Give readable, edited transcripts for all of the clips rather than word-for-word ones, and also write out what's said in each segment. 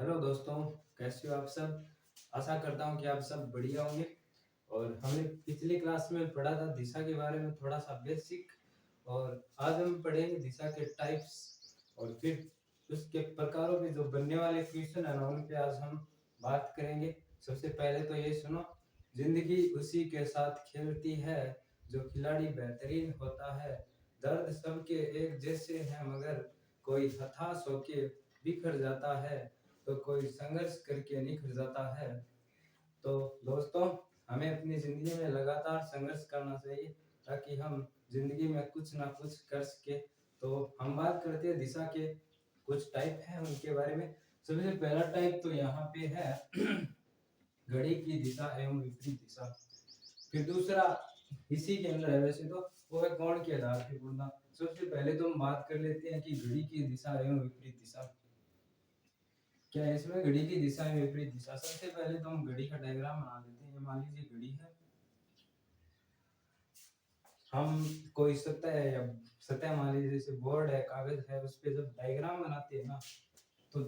Hello दोस्तों, कैसे हो आप सब। आशा करता हूँ कि आप सब बढ़िया होंगे। और हमने पिछली क्लास में पढ़ा था दिशा के बारे में थोड़ा सा बेसिक। और आज हम पढ़ेंगे दिशा के टाइप्स और फिर उसके प्रकारों में जो बनने वाले क्वेश्चन है ना उन पे आज हम बात करेंगे। सबसे पहले तो ये सुनो, जिंदगी उसी के साथ खेलती है जो खिलाड़ी बेहतरीन होता है। दर्द सबके एक जैसे हैं मगर कोई हताश होके बिखर जाता है तो कोई संघर्ष करके निखर जाता है। तो दोस्तों, हमें अपनी जिंदगी में लगातार संघर्ष करना चाहिए ताकि हम जिंदगी में कुछ ना कुछ कर सके। तो हम बात करते हैं दिशा के कुछ टाइप हैं उनके बारे में। सबसे पहला टाइप तो यहाँ पे है घड़ी की दिशा एवं विपरीत दिशा। फिर दूसरा इसी के अंदर है वैसे तो, वो है कोण के आधार पर मुड़ना। सबसे पहले तो हम बात कर लेते हैं कि घड़ी की दिशा एवं विपरीत दिशा क्या है। इसमें घड़ी की दिशा में विपरीत दिशा, सबसे पहले तो हम घड़ी का डायग्राम बना देते हैं। मान लीजिए घड़ी है, हम कोई सतह है या सतह मान लीजिए जैसे बोर्ड है, कागज है, उस पे जब डायग्राम बनाते हैं ना तो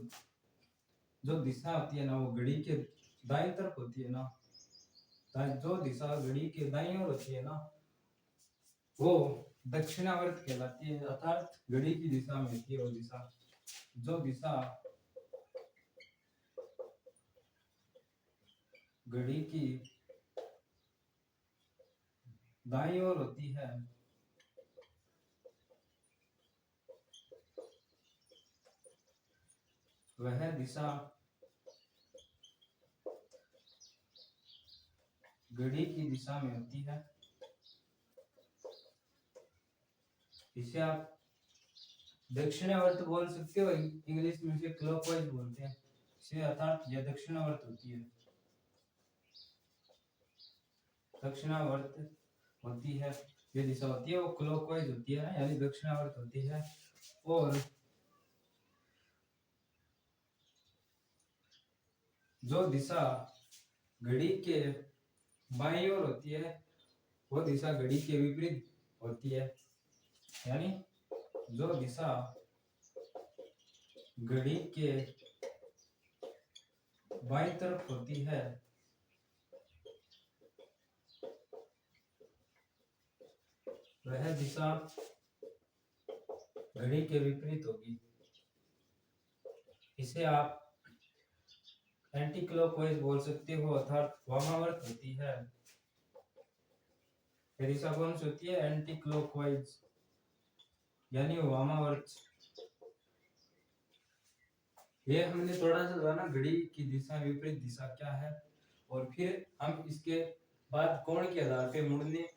जो दिशा होती है ना वो घड़ी के दाईं तरफ होती है ना। जो दिशा घड़ी के दाईं ओर होती है ना वो दक्षिणावर्त कहलाती है, अर्थात घड़ी की दिशा में होती है वो दिशा। जो दिशा घड़ी की दाईं ओर होती है वह दिशा घड़ी की दिशा में होती है। इसे आप दक्षिणावर्त बोल सकते हो, इंग्लिश में इसे क्लॉकवाइज बोलते हैं। इसे अर्थात यह दक्षिणावर्त होती है, दक्षिणावर्त होती है। ये दिशा होती है वो क्लॉकवाइज होती है यानी दक्षिणावर्त होती है। और जो दिशा घड़ी के बाईं ओर होती है वो दिशा घड़ी के विपरीत होती है। यानी जो दिशा घड़ी के बाईं तरफ होती है वह दिशा घड़ी के विपरीत होगी। इसे आप एंटी क्लॉकवाइज बोल सकते हो, अर्थात वामावर्त होती है। ये दिशा कौन सी होती है? एंटी क्लॉकवाइज यानी वामावर्त। ये हमने थोड़ा सा जाना घड़ी की दिशा विपरीत दिशा क्या है। और फिर हम इसके बाद कोण के आधार पे मुड़ने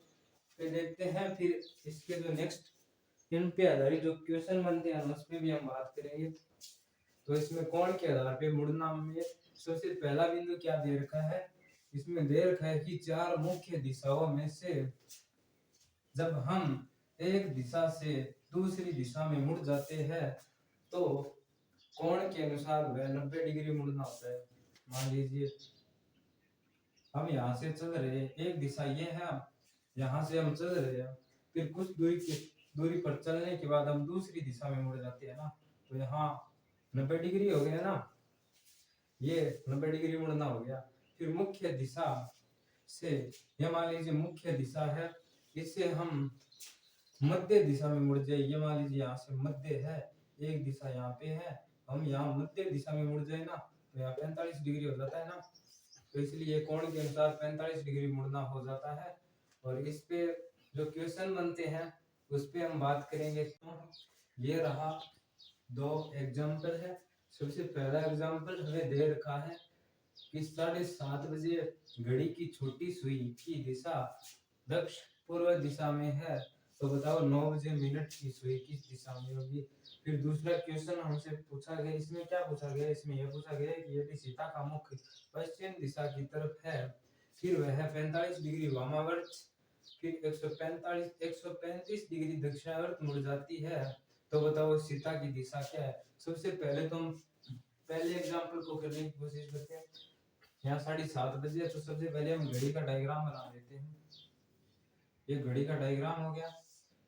पे देखते हैं। फिर इसके जो नेक्स्ट इन पे आधारित जो क्वेश्चन बनते हैं उस पे भी हम बात करेंगे। तो इसमें कोण के आधार पे मुड़ना में सबसे पहला बिंदु क्या दे रखा है, इसमें दे रखा है कि चार मुख्य दिशाओं में से जब हम एक दिशा से दूसरी दिशा में मुड़ जाते हैं तो कोण के अनुसार वह 90 डिग्री मुड़ना होता है। मान लीजिए हम यहाँ से चल रहे हैं, एक दिशा ये है, यहाँ से हम चल रहे हैं, फिर कुछ दूरी पर चलने के बाद हम दूसरी दिशा में मुड़ जाते हैं ना, तो यहाँ 90 डिग्री हो गया ना, ये 90 डिग्री मुड़ना हो गया। फिर मुख्य दिशा से, ये मान लीजिए मुख्य दिशा है, इससे हम मध्य दिशा में मुड़ जाए। ये मान लीजिए यहाँ से मध्य है, एक दिशा यहाँ पे है, हम यहाँ मध्य दिशा में मुड़ जाए ना तो यहाँ 45 डिग्री हो जाता है ना। तो इसलिए कोण के अनुसार 45 डिग्री मुड़ना हो जाता है। और इस पे जो क्वेश्चन बनते हैं उस पे हम बात करेंगे। तो ये रहा दो एग्जाम्पल है। सबसे पहला एग्जाम्पल हमें दे रखा है कि 7:30 बजे घड़ी की छोटी सुई की दिशा दक्षिण पूर्व दिशा में है, तो बताओ 9 बजे मिनट की सुई किस दिशा में होगी। फिर दूसरा क्वेश्चन हमसे पूछा गया, इसमें क्या पूछा गया, इसमें यह पूछा गया कि यदि सीता का मुख पश्चिम दिशा की तरफ है फिर वह 45 डिग्री वामावर्त फिर 135 डिग्री दक्षिणावर्त मुड़ जाती है, तो बताओ सीता की दिशा क्या है। सबसे पहले तो हम पहले एग्जाम्पल को करने की कोशिश करते हैं। यहाँ 7:30 बजे, तो सबसे पहले हम घड़ी का डायग्राम बना लेते हैं। ये घड़ी का डायग्राम हो गया।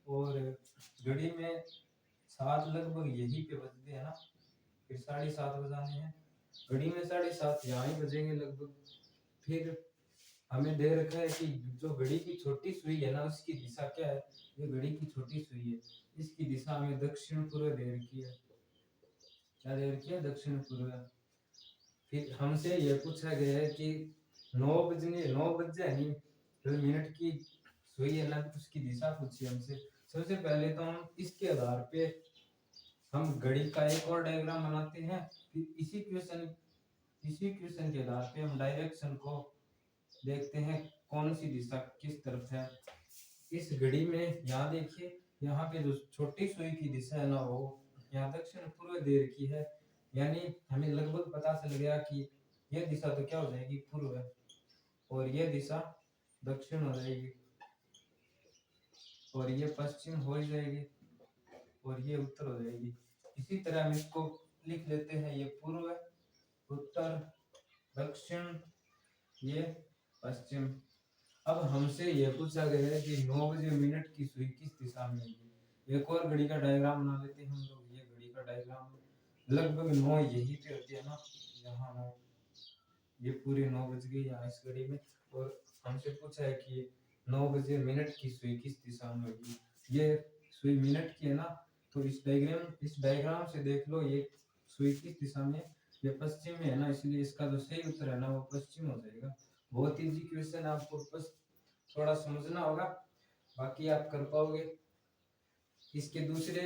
और घड़ी में 7 लगभग यही पे बजते हैं ना, फिर 7:30 बजाने हैं। घड़ी में 7:30 यहाँ ही बजेंगे लगभग। फिर हमें दे रखा है कि जो घड़ी की छोटी सुई है ना उसकी दिशा क्या है। ये घड़ी की छोटी सुई है, इसकी दिशा हमें दक्षिण पूर्व दे रखी है। क्या दे रखी है? दक्षिण पूर्व। फिर हमसे यह पूछा गया है कि 9 बजे नहीं जो मिनट की सुई है ना उसकी दिशा पूछी हमसे। सबसे पहले तो हम इसके आधार पे हम घड़ी का एक और डायग्राम बनाते हैं। फिर इसी क्वेश्चन के आधार पे हम डायरेक्शन को देखते हैं कौन सी दिशा किस तरफ है। इस घड़ी में यहाँ देखिए, यहाँ पे जो छोटी सुई की दिशा है ना वो यहाँ दक्षिण पूर्व दे रखी है, यानी हमें लगभग पता चल गया कि यह दिशा तो क्या हो जाएगी? पूर्व है, और यह दिशा दक्षिण हो जाएगी, और ये पश्चिम हो जाएगी, और ये उत्तर हो जाएगी। इसी तरह हम इसको लिख लेते हैं, ये पूर्व, उत्तर, दक्षिण, ये पश्चिम। अब हमसे यह पूछा गया है कि 9 बजे मिनट की सुई किस दिशा में है। एक और घड़ी का डायग्राम बना लेते हैं हम लोग। ये घड़ी का डायग्राम लगभग 9 यही पे होती है ना, यहाँ 9, ये पूरे 9 बज गए यहाँ इस घड़ी में। और हमसे पूछा है कि 9 बजे मिनट की सुई किस दिशा में होगी। ये सुई मिनट की है ना, तो इस डायग्राम से देख लो ये सुई किस दिशा में, ये पश्चिम में है ना, इसलिए इसका जो सही उत्तर है ना वो पश्चिम हो जाएगा। बहुत इजी क्वेश्चन, आपको बस थोड़ा समझना होगा, बाकी आप कर पाओगे। इसके दूसरे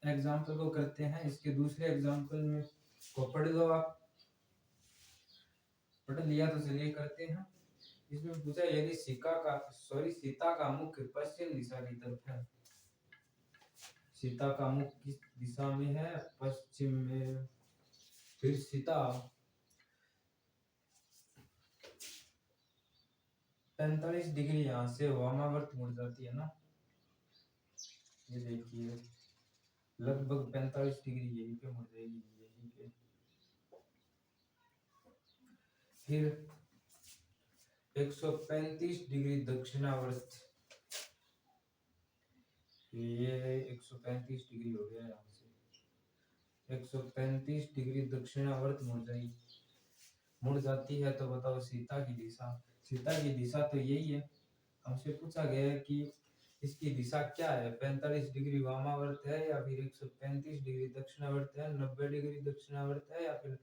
एग्जाम्पल को करते हैं। इसके दूसरे एग्जाम्पल में को पढ़ लो आप, पढ़ लिया तो चलिए करते हैं। इसमें पूछा यदि सीता का मुख पश्चिम दिशा की तरफ है। सीता का मुख किस दिशा में है? पश्चिम में। फिर सीता 45 डिग्री यहाँ से वामावर्त मुड़ जाती है ना, ये देखिए लगभग 45 डिग्री यहीं पे मुड़ जाएगी, यहीं पे। फिर 135 डिग्री दक्षिणावर्त, ये 135 डिग्री हो गया यहाँ से। 135 डिग्री दक्षिणावर्त मुड़ जाती है। तो बताओ सीता की दिशा तो यही है। हमसे पूछा गया है कि इसकी दिशा क्या है, 45 डिग्री वामावर्त है या फिर 135 डिग्री दक्षिणावर्त है, 90 डिग्री दक्षिणावर्त है या फिर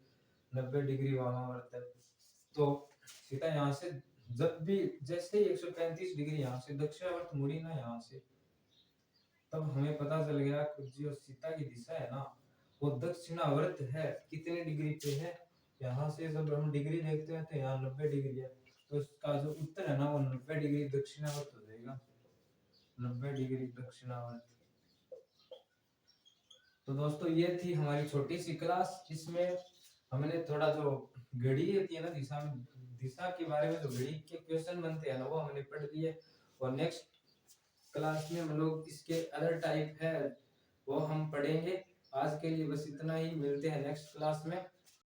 90 डिग्री वामावर्त है। तो सीता यहाँ से जब भी जैसे ही 135 डिग्री यहाँ से दक्षिणावर्त मुड़ी ना यहाँ से, तब हमें पता चल गया कि जो सीता की दिशा है ना वो दक्षिणावर्त है। कितने डिग्री पे है? यहाँ से जब हम डिग्री देखते हैं तो यहाँ 90 डिग्री है, तो इसका जो उत्तर है ना वो 90 डिग्री दक्षिणावर्त हो जाएगा। 90 डिग्री दक्षिणावर्त। तो दोस्तों ये थी हमारी छोटी सी क्लास। इसमें हमने थोड़ा जो घड़ी होती है ना दिशा के बारे में जो घड़ी के क्वेश्चन बनते हैं ना वो हमने पढ़ लिए। और नेक्स्ट क्लास में हम लोग इसके अदर टाइप है वो हम पढ़ेंगे। आज के लिए बस इतना ही, मिलते हैं नेक्स्ट क्लास में।